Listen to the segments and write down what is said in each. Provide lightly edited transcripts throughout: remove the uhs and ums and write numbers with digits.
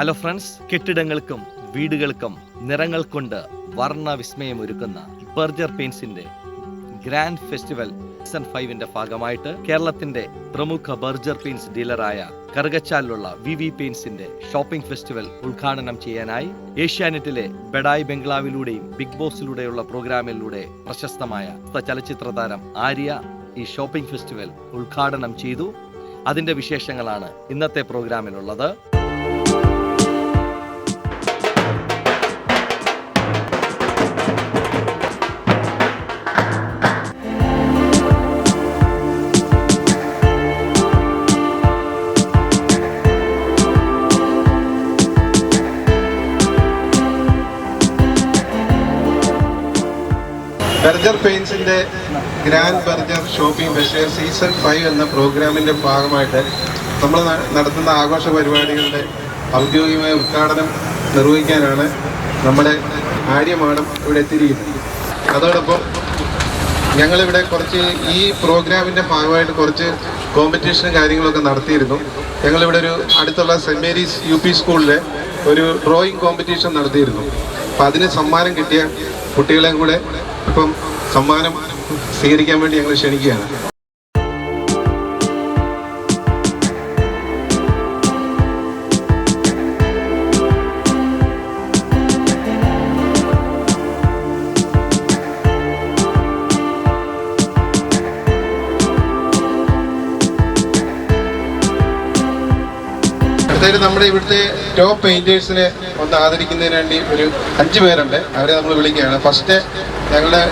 Hello friends, കെട്ടിടങ്ങൾക്കും വീടുകൾക്കും നിറങ്ങൾ കൊണ്ട് വർണ്ണ വിസ്മയം ഒരുക്കുന്ന ബർജർ പെയിന്റ്സിന്റെ ഗ്രാൻഡ് ഫെസ്റ്റിവൽ സീസൺ 5ന്റെ ഭാഗമായിട്ട് കേരളത്തിന്റെ പ്രമുഖ ബർജർ പെയിന്റ്സ് ഡീലറായ കറുകച്ചാലിലുള്ള വി പെയിന്റ്സിന്റെ ഷോപ്പിംഗ് ഫെസ്റ്റിവൽ ഉദ്ഘാടനം ചെയ്യാനായി ഏഷ്യാനെറ്റിലെ ബെഡായി ബംഗ്ലാവിലൂടെയും ബിഗ് ബോസിലൂടെയുള്ള പ്രോഗ്രാമിലൂടെ പ്രശസ്തമായ ചലച്ചിത്ര താരം ആര്യ ഈ ഷോപ്പിംഗ് ഫെസ്റ്റിവൽ ഉദ്ഘാടനം ചെയ്തു. അതിന്റെ വിശേഷങ്ങളാണ് ഇന്നത്തെ പ്രോഗ്രാമിലുള്ളത്. ബർജർ പെയിന്റ്സിന്റെ grand Berger shopping festival season 5 എന്ന പ്രോഗ്രാമിന്റെ ഭാഗമായിട്ട് നമ്മൾ നടത്തുന്ന ആഘോഷ പരിപാടികളുടെ ഔദ്യോഗികമായ ഉദ്ഘാടനം നിർവഹിക്കാനാണ് നമ്മുടെ ആര്യ മാഡം ഇവിടെ എത്തിയിരിക്കുന്നത്. അതോടൊപ്പം ഞങ്ങളിവിടെ കുറച്ച് ഈ പ്രോഗ്രാമിന്റെ ഭാഗമായിട്ട് കുറച്ച് കോമ്പറ്റീഷനും കാര്യങ്ങളൊക്കെ നടത്തിയിരുന്നു. ഞങ്ങളിവിടെ ഒരു അടുത്തുള്ള സെന്റ് മേരീസ് UP സ്കൂളിലെ ഒരു ഡ്രോയിങ് കോമ്പറ്റീഷൻ നടത്തിയിരുന്നു. അപ്പം അതിന് സമ്മാനം കിട്ടിയ കുട്ടികളെയും കൂടെ ഇപ്പം സമ്മാനം സ്വീകരിക്കാൻ വേണ്ടി ഞങ്ങൾ ക്ഷണിക്കുകയാണ്. അടുത്തായിട്ട് നമ്മുടെ ഇവിടുത്തെ ടോപ്പ് പെയിന്റേഴ്സിനെ ഒന്ന് ആദരിക്കുന്നതിന് വേണ്ടി ഒരു 5 പേരുണ്ട്. അവരെ നമ്മൾ വിളിക്കുകയാണ്. ഫസ്റ്റ് ഞങ്ങളുടെ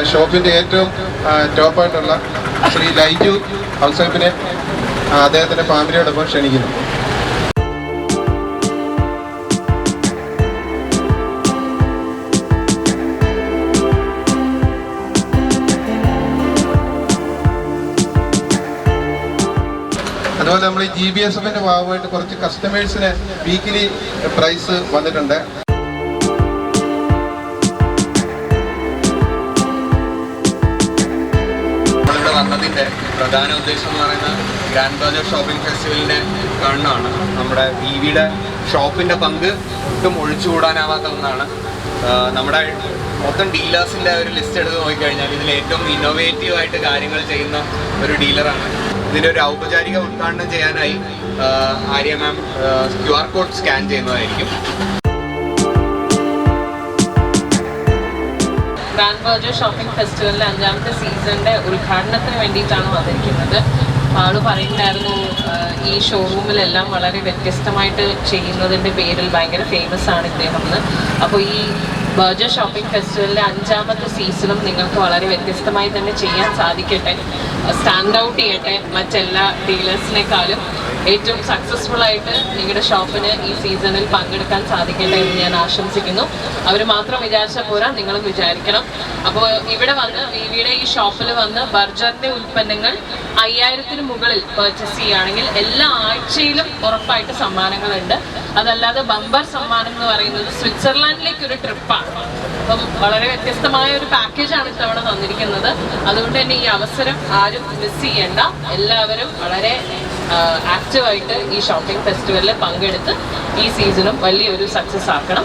ഷോപ്പിന്റെ ഏറ്റവും ടോപ്പായിട്ടുള്ള ശ്രീ ലൈജു ഔസേപ്പിനെ അദ്ദേഹത്തിന്റെ ഫാമിലിയോടൊപ്പം ക്ഷണിക്കുന്നു. അതുപോലെ നമ്മൾ ഈ GBSFന്റെ ഭാഗമായിട്ട് കുറച്ച് കസ്റ്റമേഴ്സിന് വീക്കിലി പ്രൈസ് വന്നിട്ടുണ്ട്. നമ്മളിവിടെ വന്നതിൻ്റെ പ്രധാന ഉദ്ദേശം എന്ന് പറയുന്നത് ഗ്രാൻഡ് ബർജർ ഷോപ്പിംഗ് ഫെസ്റ്റിവലിനെ കാണുന്നതാണ്. നമ്മുടെ വിയുടെ ഷോപ്പിൻ്റെ പങ്ക് ഒട്ടും ഒഴിച്ചുകൂടാനാവാത്ത ഒന്നാണ്. നമ്മുടെ മൊത്തം ഡീലേഴ്സിൻ്റെ ഒരു ലിസ്റ്റ് എടുത്ത് നോക്കിക്കഴിഞ്ഞാൽ ഇതിൽ ഏറ്റവും ഇന്നോവേറ്റീവായിട്ട് കാര്യങ്ങൾ ചെയ്യുന്ന ഒരു ഡീലറാണ്. ഇതിൻ്റെ ഒരു ഔപചാരിക ഉദ്ഘാടനം ചെയ്യാനായി ആര്യ മാം QR കോഡ് സ്കാൻ ചെയ്യുന്നതായിരിക്കും. ഗ്രാൻഡ് ബർജർ ഷോപ്പിംഗ് ഫെസ്റ്റിവലിൻ്റെ 5ാമത്തെ സീസണിൻ്റെ ഉദ്ഘാടനത്തിന് വേണ്ടിയിട്ടാണ് വന്നിരിക്കുന്നത്. ആള് പറയുന്നുണ്ടായിരുന്നു ഈ ഷോറൂമിലെല്ലാം വളരെ വ്യത്യസ്തമായിട്ട് ചെയ്യുന്നതിൻ്റെ പേരിൽ ഭയങ്കര ഫേമസ് ആണ് ഇദ്ദേഹം എന്ന്. അപ്പോൾ ഈ ബർജർ ഷോപ്പിംഗ് ഫെസ്റ്റിവലിൻ്റെ 5ാമത്തെ സീസണും നിങ്ങൾക്ക് വളരെ വ്യത്യസ്തമായി തന്നെ ചെയ്യാൻ സാധിക്കട്ടെ, സ്റ്റാൻഡ് ഔട്ട് ചെയ്യട്ടെ, മറ്റെല്ലാ ഡീലേഴ്സിനേക്കാളും ഏറ്റവും സക്സസ്ഫുൾ ആയിട്ട് നിങ്ങളുടെ ഷോപ്പിന് ഈ സീസണിൽ പങ്കെടുക്കാൻ സാധിക്കട്ടെ എന്ന് ഞാൻ ആശംസിക്കുന്നു. അവർ മാത്രം വിചാരിച്ചാൽ പോരാ, നിങ്ങളും വിചാരിക്കണം. അപ്പോൾ ഇവിടെ വന്ന് വിയുടെ ഈ ഷോപ്പിൽ വന്ന് ബർജറിൻ്റെ ഉൽപ്പന്നങ്ങൾ 5000-ന് മുകളിൽ പർച്ചേസ് ചെയ്യുകയാണെങ്കിൽ എല്ലാ ആഴ്ചയിലും ഉറപ്പായിട്ട് സമ്മാനങ്ങളുണ്ട്. അതല്ലാതെ ബമ്പർ സമ്മാനം എന്ന് പറയുന്നത് സ്വിറ്റ്സർലാൻഡിലേക്ക് ഒരു ട്രിപ്പാണ്. അപ്പം വളരെ വ്യത്യസ്തമായ ഒരു പാക്കേജാണ് ഇത്തവണ തന്നിരിക്കുന്നത്. അതുകൊണ്ട് തന്നെ ഈ അവസരം ആരും മിസ് ചെയ്യേണ്ട. എല്ലാവരും വളരെ ആക്റ്റീവായിട്ട് ഈ ഷോപ്പിംഗ് ഫെസ്റ്റിവലിൽ പങ്കെടുത്ത് ഈ സീസണും വലിയൊരു സക്സസ് ആക്കണം.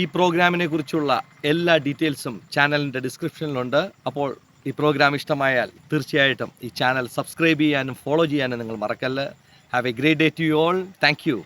ഈ പ്രോഗ്രാമിനെ കുറിച്ചുള്ള എല്ലാ ഡീറ്റെയിൽസും ചാനലിൻ്റെ ഡിസ്ക്രിപ്ഷനിലുണ്ട്. അപ്പോൾ ഈ പ്രോഗ്രാം ഇഷ്ടമായാൽ തീർച്ചയായിട്ടും ഈ ചാനൽ സബ്സ്ക്രൈബ് ചെയ്യാനും ഫോളോ ചെയ്യാനും നിങ്ങൾ മറക്കല്ല്. Have a great day to you all. Thank U.